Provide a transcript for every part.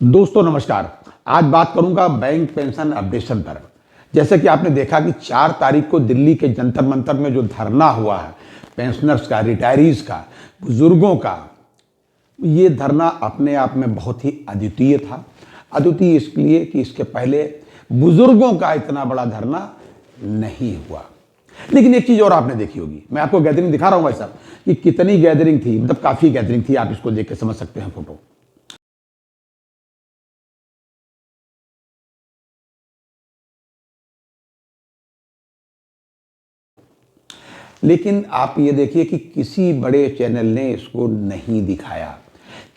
दोस्तों नमस्कार। आज बात करूंगा बैंक पेंशन अपडेशन पर। जैसे कि आपने देखा कि 4 तारीख को दिल्ली के जंतर मंतर में जो धरना हुआ है पेंशनर्स का, रिटायरीज का, बुजुर्गों का, ये धरना अपने आप में बहुत ही अद्वितीय था। अद्वितीय इसलिए कि इसके पहले बुजुर्गों का इतना बड़ा धरना नहीं हुआ। लेकिन एक चीज और आपने देखी होगी, मैं आपको गैदरिंग दिखा रहा हूं भाई साहब कि कितनी गैदरिंग थी, मतलब काफी गैदरिंग थी। आप इसको देख के समझ सकते हैं फोटो। लेकिन आप ये देखिए कि किसी बड़े चैनल ने इसको नहीं दिखाया,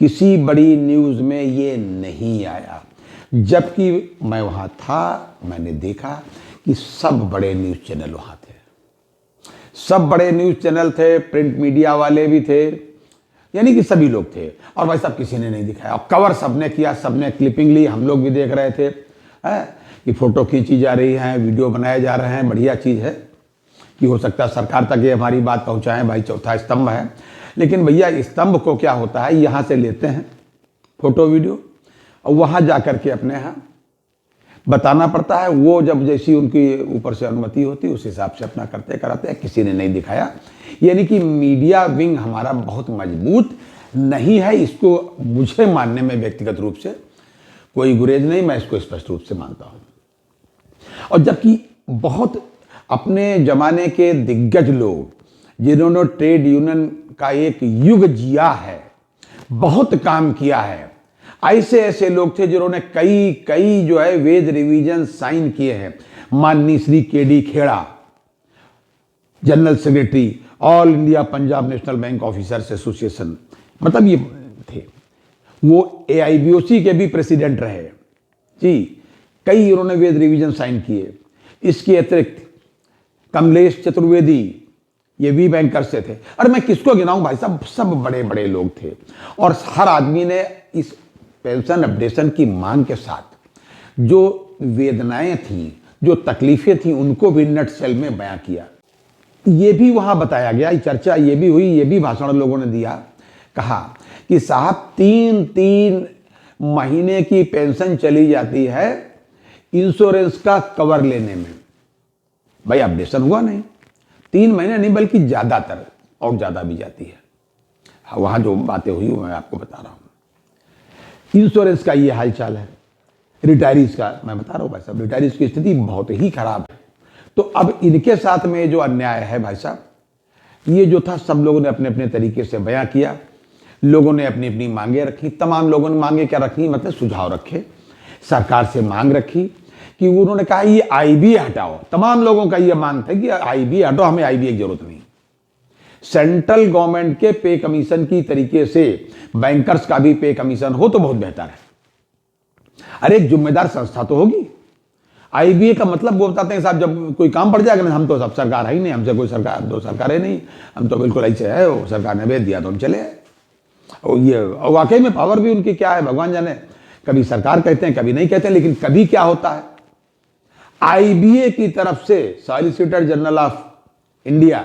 किसी बड़ी न्यूज़ में ये नहीं आया। जबकि मैं वहाँ था, मैंने देखा कि सब बड़े न्यूज़ चैनल वहाँ थे, सब बड़े न्यूज़ चैनल थे, प्रिंट मीडिया वाले भी थे, यानी कि सभी लोग थे। और भाई साहब किसी ने नहीं दिखाया, और कवर सबने किया, सबने क्लिपिंग ली, हम लोग भी देख रहे थे कि फ़ोटो खींची जा रही है, वीडियो बनाए जा रहे हैं। बढ़िया चीज़ है कि हो सकता है सरकार तक ये हमारी बात पहुंचाएं, भाई चौथा स्तंभ है। लेकिन भैया स्तंभ को क्या होता है, यहाँ से लेते हैं फोटो वीडियो और वहाँ जा कर के अपने यहाँ बताना पड़ता है। वो जब जैसी उनकी ऊपर से अनुमति होती है उस हिसाब से अपना करते कराते हैं। किसी ने नहीं दिखाया, यानी कि मीडिया विंग हमारा बहुत मजबूत नहीं है। इसको मुझे मानने में व्यक्तिगत रूप से कोई गुरेज नहीं, मैं इसको स्पष्ट रूप से मानता हूँ। और जबकि बहुत अपने जमाने के दिग्गज लोग जिन्होंने ट्रेड यूनियन का एक युग जिया है, बहुत काम किया है, ऐसे ऐसे लोग थे जिन्होंने कई कई जो है वेज रिवीजन साइन किए हैं। माननीय Shri K D. Kheda, general secretary all India Punjab National Bank officers association, मतलब ये थे। वो AIBOC के भी प्रेसिडेंट रहे जी। कई उन्होंने वेद रिवीजन साइन किए। इसके अतिरिक्त कमलेश चतुर्वेदी, ये भी बैंकर से थे। अरे मैं किसको गिनाऊं भाई साहब, सब बड़े बड़े लोग थे। और हर आदमी ने इस पेंशन अपडेशन की मांग के साथ जो वेदनाएं थी, जो तकलीफें थी, उनको भी नटशेल में बयां किया। ये भी वहां बताया गया, चर्चा ये भी हुई, ये भी भाषण लोगों ने दिया। कहा कि साहब 3-3 महीने की पेंशन चली जाती है इंश्योरेंस का कवर लेने में। भाई अपडेशन हुआ नहीं, 3 महीने नहीं बल्कि ज्यादातर और ज्यादा भी जाती है। वहां जो बातें हुई वो मैं आपको बता रहा हूं। इंश्योरेंस का ये हालचाल है, रिटायरीज का मैं बता रहा हूं भाई साहब, रिटायरीज की स्थिति बहुत ही खराब है। तो अब इनके साथ में जो अन्याय है भाई साहब, ये जो था सब लोगों ने अपने अपने तरीके से बयां किया। लोगों ने अपनी अपनी मांगे रखी। तमाम लोगों ने मांगे क्या रखी, मतलब सुझाव रखे, सरकार से मांग रखी कि उन्होंने कहा ये IBA हटाओ। तमाम लोगों का ये मांग था कि IBA हटाओ, हमें IBA की जरूरत नहीं। सेंट्रल गवर्नमेंट के पे कमीशन की तरीके से बैंकर्स का भी पे कमीशन हो तो बहुत बेहतर है। अरे एक जिम्मेदार संस्था तो होगी। IBA का मतलब वो बताते हैं साहब, जब कोई काम पड़ जाएगा ना, हम तो सब सरकार है ही नहीं, हमसे कोई सरकार, दो सरकार है नहीं, हम तो बिल्कुल ऐसे है, वो सरकार ने भेज दिया तो हम चले आए। और ये वाकई में पावर भी उनकी क्या है भगवान जाने। कभी सरकार कहते हैं, कभी नहीं कहते हैं। लेकिन कभी क्या होता है, IBA की तरफ से सॉलिसिटर जनरल ऑफ इंडिया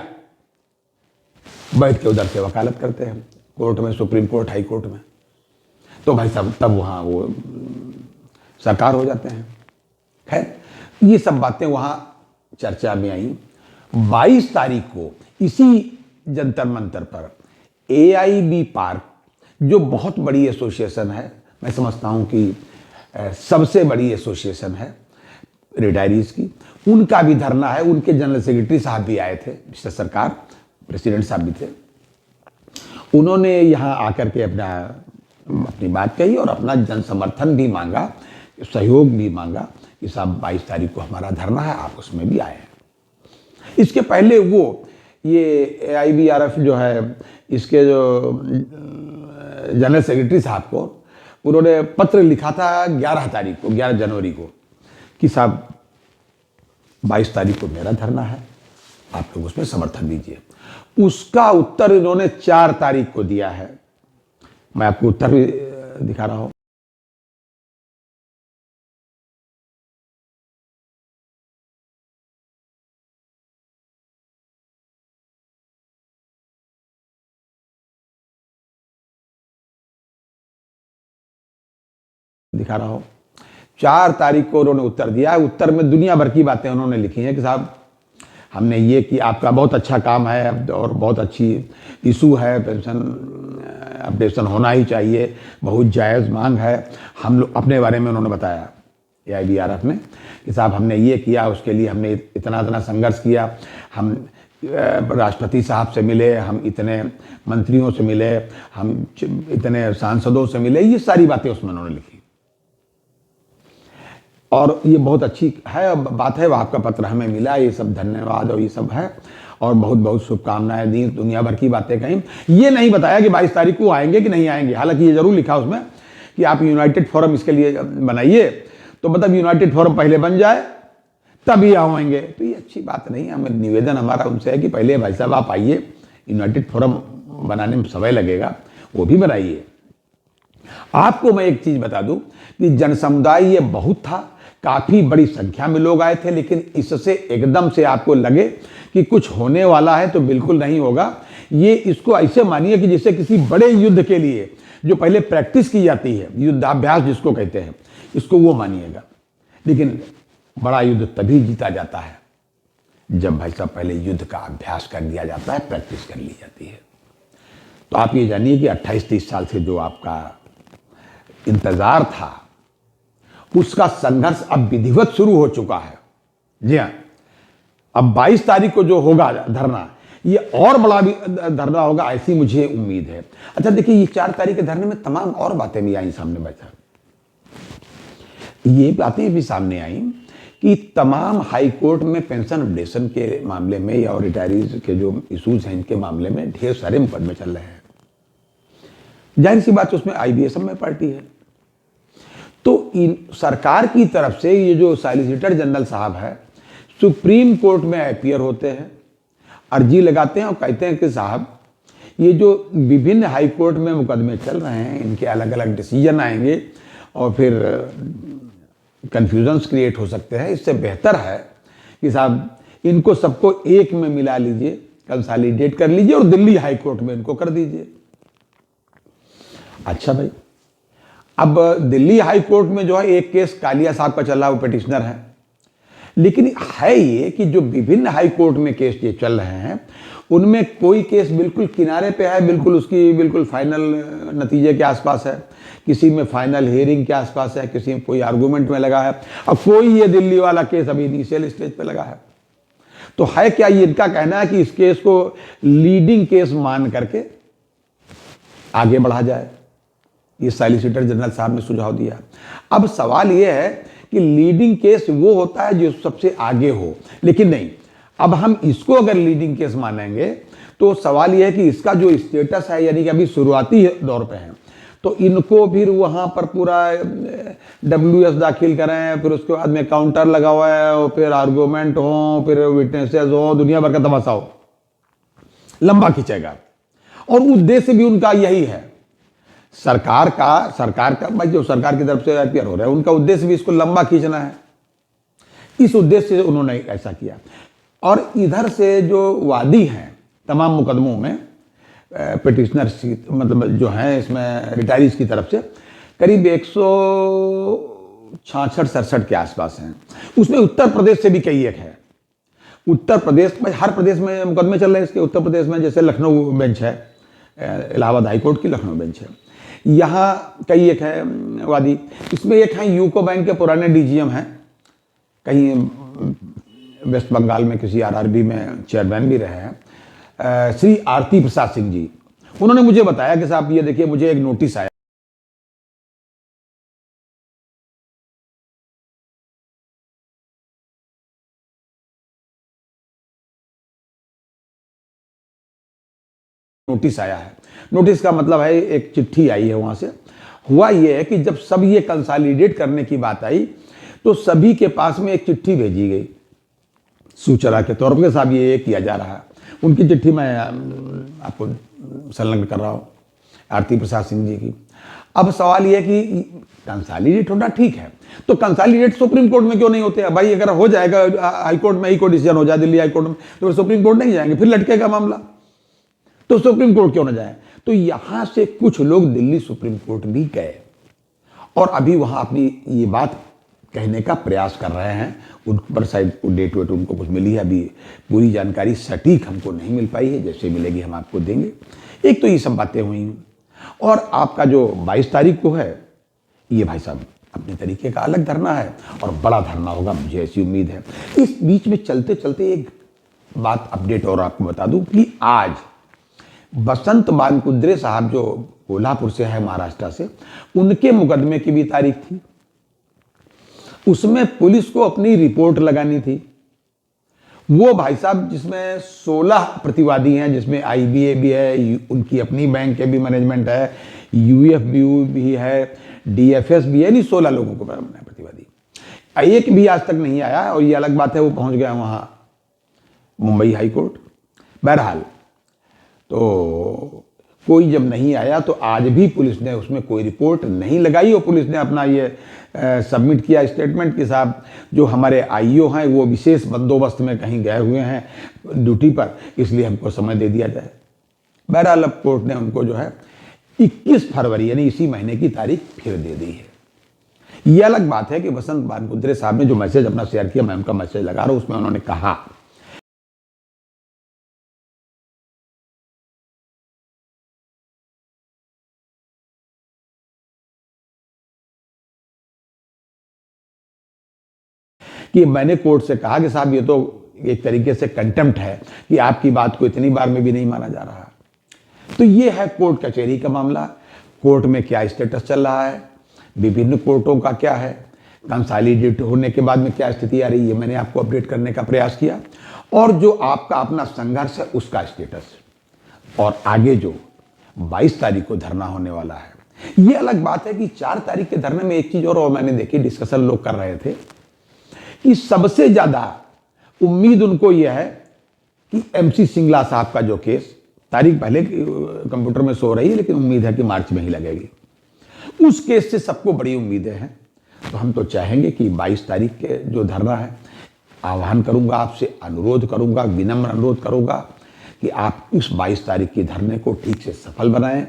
बैठ के उधर से वकालत करते हैं कोर्ट में, सुप्रीम कोर्ट, हाई कोर्ट में। तो भाई साहब तब वहां वो सरकार हो जाते हैं। खैर ये सब बातें वहां चर्चा में आई। 22 तारीख को इसी जंतर मंतर पर AIB पार्क, जो बहुत बड़ी एसोसिएशन है, मैं समझता हूं कि सबसे बड़ी एसोसिएशन है रिटायरीज की, उनका भी धरना है। उनके जनरल सेक्रेटरी साहब भी आए थे, मिस्टर सरकार, प्रेसिडेंट साहब भी थे। उन्होंने यहाँ आकर के अपनी बात कही और अपना जन समर्थन भी मांगा, सहयोग भी मांगा कि साहब 22 तारीख को हमारा धरना है, आप उसमें भी आए हैं। इसके पहले वो ये AIBRF जो है, इसके जो जनरल सेक्रेटरी साहब को उन्होंने पत्र लिखा था 11 तारीख को, 11 जनवरी को, कि साहब 22 तारीख को मेरा धरना है, आप लोग उसमें समर्थन दीजिए। उसका उत्तर इन्होंने 4 तारीख को दिया है। मैं आपको उत्तर भी दिखा रहा हूं। दिखा रहा हूँ। 4 तारीख को उन्होंने उत्तर दिया है। उत्तर में दुनिया भर की बातें उन्होंने लिखी हैं कि साहब हमने ये कि आपका बहुत अच्छा काम है और बहुत अच्छी इशू है, पेंशन अपडेशन होना ही चाहिए, बहुत जायज़ मांग है। हम लोग अपने बारे में उन्होंने बताया AIBRF ने कि साहब हमने ये किया, उसके लिए हमने इतना इतना संघर्ष किया, हम राष्ट्रपति साहब से मिले, हम इतने मंत्रियों से मिले, हम इतने सांसदों से मिले, ये सारी बातें उसमें उन्होंने लिखी। और ये बहुत अच्छी है बात है, वो आपका पत्र हमें मिला, ये सब धन्यवाद और ये सब है, और बहुत बहुत शुभकामनाएं दी, दुनिया भर की बातें कहीं। ये नहीं बताया कि 22 तारीख को आएंगे कि नहीं आएंगे। हालांकि ये जरूर लिखा उसमें कि आप यूनाइटेड फोरम इसके लिए बनाइए, तो मतलब यूनाइटेड फोरम पहले बन जाए तभी आएंगे। तो ये अच्छी बात नहीं है। हमें निवेदन हमारा उनसे है कि पहले भाई साहब आप आइए, यूनाइटेड फोरम बनाने में समय लगेगा, वो भी बनाइए। आपको मैं एक चीज बता दूं कि जनसमुदाय ये बहुत था, काफी बड़ी संख्या में लोग आए थे, लेकिन इससे एकदम से आपको लगे कि कुछ होने वाला है तो बिल्कुल नहीं होगा। ये इसको ऐसे मानिए कि जैसे किसी बड़े युद्ध के लिए जो पहले प्रैक्टिस की जाती है, युद्धाभ्यास जिसको कहते हैं, इसको वो मानिएगा। लेकिन बड़ा युद्ध तभी जीता जाता है जब भाई साहब पहले युद्ध का अभ्यास कर लिया जाता है, प्रैक्टिस कर ली जाती है। तो आप ये जानिए कि 28-30 साल से जो आपका इंतजार था, उसका संघर्ष अब विधिवत शुरू हो चुका है। जी हाँ, अब 22 तारीख को जो होगा धरना, ये और बड़ा भी धरना होगा, ऐसी मुझे उम्मीद है। अच्छा देखिए, ये 4 तारीख के धरने में तमाम और बातें भी आई सामने। बैठा ये बातें भी सामने आई कि तमाम हाई कोर्ट में पेंशन अपडेशन के मामले में या रिटायरीज के जो इश्यूज हैं, इनके मामले में ढेर सारे मुकदमे चल रहे हैं। जाहिर सी बात, उसमें IBSM में पार्टी है। तो इन सरकार की तरफ से ये जो सॉलिसिटर जनरल साहब है, सुप्रीम कोर्ट में अपीयर होते हैं, अर्जी लगाते हैं और कहते हैं कि साहब ये जो विभिन्न हाई कोर्ट में मुकदमे चल रहे हैं, इनके अलग अलग डिसीजन आएंगे और फिर कन्फ्यूजन्स क्रिएट हो सकते हैं। इससे बेहतर है कि साहब इनको सबको एक में मिला लीजिए, कंसोलिडेट कर लीजिए और दिल्ली हाई कोर्ट में इनको कर दीजिए। अच्छा भाई, अब दिल्ली हाई कोर्ट में जो है एक केस कालिया साहब का चल रहा है, वो पिटिशनर है। लेकिन है ये कि जो विभिन्न हाई कोर्ट में केस ये चल रहे हैं, उनमें कोई केस बिल्कुल किनारे पे है, बिल्कुल उसकी बिल्कुल फाइनल नतीजे के आसपास है, किसी में फाइनल हियरिंग के आसपास है, किसी में कोई आर्गूमेंट में लगा है, और कोई ये दिल्ली वाला केस अभी इनिशियल स्टेज पे लगा है। तो है क्या, ये इनका कहना है कि इस केस को लीडिंग केस मान करके आगे बढ़ा जाए। ये सॉलिसिटर जनरल साहब ने सुझाव दिया। अब सवाल यह है कि लीडिंग केस वो होता है जो सबसे आगे हो, लेकिन नहीं, अब हम इसको अगर लीडिंग केस मानेंगे तो सवाल यह है कि इसका जो स्टेटस है, यानी कि अभी शुरुआती दौर पे है, तो इनको फिर वहां पर पूरा WS दाखिल करें, फिर उसके बाद में काउंटर लगा हुआ है, और फिर आर्गूमेंट हो, फिर विटनेसेस हो, दुनिया भर का तमाशा हो, लंबा खींचेगा। और उद्देश्य भी उनका यही है, सरकार का भाई, जो सरकार की तरफ से अपीयर हो रहा है, उनका उद्देश्य भी इसको लंबा खींचना है। इस उद्देश्य से उन्होंने ऐसा किया। और इधर से जो वादी हैं तमाम मुकदमों में, पिटिशनर मतलब जो हैं इसमें रिटायरीज की तरफ से, करीब 166-67 के आसपास हैं। उसमें उत्तर प्रदेश से भी कई एक है। उत्तर प्रदेश में, हर प्रदेश में मुकदमे चल रहे हैं इसके। उत्तर प्रदेश में जैसे लखनऊ बेंच है, इलाहाबाद हाईकोर्ट की लखनऊ बेंच है, यहाँ कई एक है वादी। इसमें एक है यूको बैंक के पुराने DGM हैं, कहीं वेस्ट बंगाल में किसी RRB में चेयरमैन भी रहे हैं, श्री आरती प्रसाद सिंह जी। उन्होंने मुझे बताया कि साहब ये देखिए, मुझे एक नोटिस आया, है। नोटिस का मतलब है एक चिट्ठी आई है वहां से। हुआ ये है कि जब सब ये कंसोलिडेट करने की बात आई, तो सभी के पास में एक चिट्ठी भेजी गई सूचना के तौर पर, साहब ये किया जा रहा है। उनकी चिट्ठी मैं आपको संलग्न कर रहा हूँ, आरती प्रसाद सिंह जी की। अब सवाल यह कि कंसोलिडेट होना ठीक है, तो कंसोलिडेट सुप्रीम कोर्ट में क्यों नहीं होते हैं भाई? अगर हो जाएगा हाई कोर्ट में ही कोई डिसीजन हो जाए, दिल्ली हाई कोर्ट में, तो सुप्रीम कोर्ट नहीं जाएंगे, फिर लटकेगा मामला। तो सुप्रीम कोर्ट क्यों ना जाए? तो यहां से कुछ लोग दिल्ली सुप्रीम कोर्ट भी गए और अभी वहाँ अपनी ये बात कहने का प्रयास कर रहे हैं। उन पर शायद डेट वेट उनको कुछ मिली है, अभी पूरी जानकारी सटीक हमको नहीं मिल पाई है, जैसे मिलेगी हम आपको देंगे। एक तो ये सब बातें हुई, और आपका जो 22 तारीख को है, ये भाई साहब अपने तरीके का अलग धरना है और बड़ा धरना होगा, मुझे ऐसी उम्मीद है। इस बीच में चलते चलते एक बात अपडेट और आपको बता दूं कि आज बसंत बानकुद्रे साहब जो कोल्हापुर से है, महाराष्ट्र से, उनके मुकदमे की भी तारीख थी। उसमें पुलिस को अपनी रिपोर्ट लगानी थी। वो भाई साहब जिसमें 16 प्रतिवादी हैं, जिसमें आईबीए भी है, उनकी अपनी बैंक के भी मैनेजमेंट है, यूएफबीयू भी है, डीएफएस भी है, नहीं 16 लोगों को बनाया प्रतिवादी। एक भी आज तक नहीं आया, और ये अलग बात है वो पहुंच गया वहां मुंबई हाई कोर्ट। बहरहाल तो कोई जब नहीं आया तो आज भी पुलिस ने उसमें कोई रिपोर्ट नहीं लगाई, और पुलिस ने अपना ये सबमिट किया स्टेटमेंट कि साहब जो हमारे आईओ हैं वो विशेष बंदोबस्त में कहीं गए हुए हैं ड्यूटी पर, इसलिए हमको समय दे दिया जाए। बहरहाल अब कोर्ट ने उनको जो है 21 फरवरी यानी इसी महीने की तारीख फिर दे दी है। ये अलग बात है कि बसंत बानकुद्रे साहब ने जो मैसेज अपना शेयर किया, मैं उनका मैसेज लगा रहा हूं, उसमें उन्होंने कहा कि मैंने कोर्ट से कहा कि साहब ये तो एक तरीके से कंटेम्प्ट है कि आपकी बात को इतनी बार में भी नहीं माना जा रहा। तो ये है कोर्ट कचहरी का मामला। कोर्ट में क्या स्टेटस चल रहा है, विभिन्न कोर्टों का क्या है, कंसोलिडेट होने के बाद में क्या स्थिति आ रही है, मैंने आपको अपडेट करने का प्रयास किया। और जो आपका अपना संघर्ष है उसका स्टेटस, और आगे जो 22 तारीख को धरना होने वाला है। ये अलग बात है कि 4 तारीख के धरने में एक चीज और मैंने देखी, डिस्कशन लोग कर रहे थे कि सबसे ज्यादा उम्मीद उनको यह है कि एमसी सिंगला साहब का जो केस, तारीख पहले कंप्यूटर में सो रही है लेकिन उम्मीद है कि मार्च में ही लगेगी, उस केस से सबको बड़ी उम्मीदें हैं। तो हम तो चाहेंगे कि 22 तारीख के जो धरना है, आह्वान करूंगा आपसे, अनुरोध करूंगा, विनम्र अनुरोध करूंगा कि आप इस 22 तारीख के धरने को ठीक से सफल बनाएं,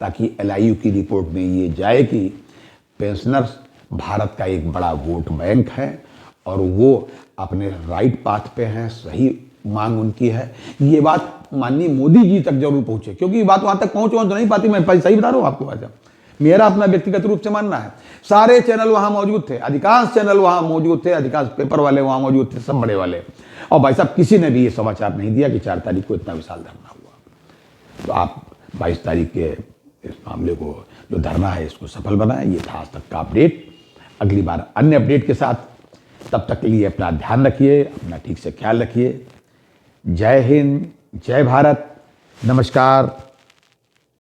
ताकि एलआईयू की रिपोर्ट में ये जाए कि पेंशनर्स भारत का एक बड़ा वोट बैंक है और वो अपने राइट पाथ पे हैं, सही मांग उनकी है। ये बात माननीय मोदी जी तक जरूर पहुंचे, क्योंकि ये बात वहां तक पहुंच तो नहीं पाती। मैं सही बता रहा हूं आपको, बात मेरा अपना व्यक्तिगत रूप से मानना है। सारे चैनल वहां मौजूद थे, अधिकांश चैनल वहां मौजूद थे, अधिकांश पेपर वाले वहां मौजूद थे, सब बड़े वाले। और भाई साहब किसी ने भी ये समाचार नहीं दिया कि 4 तारीख को इतना विशाल धरना हुआ। तो आप 22 तारीख के इस मामले को जो धरना है इसको सफल बनाएं। ये था आज तक का अपडेट। अगली बार अन्य अपडेट के साथ, तब तक के लिए अपना ध्यान रखिए, अपना ठीक से ख्याल रखिए। जय हिंद, जय भारत, नमस्कार।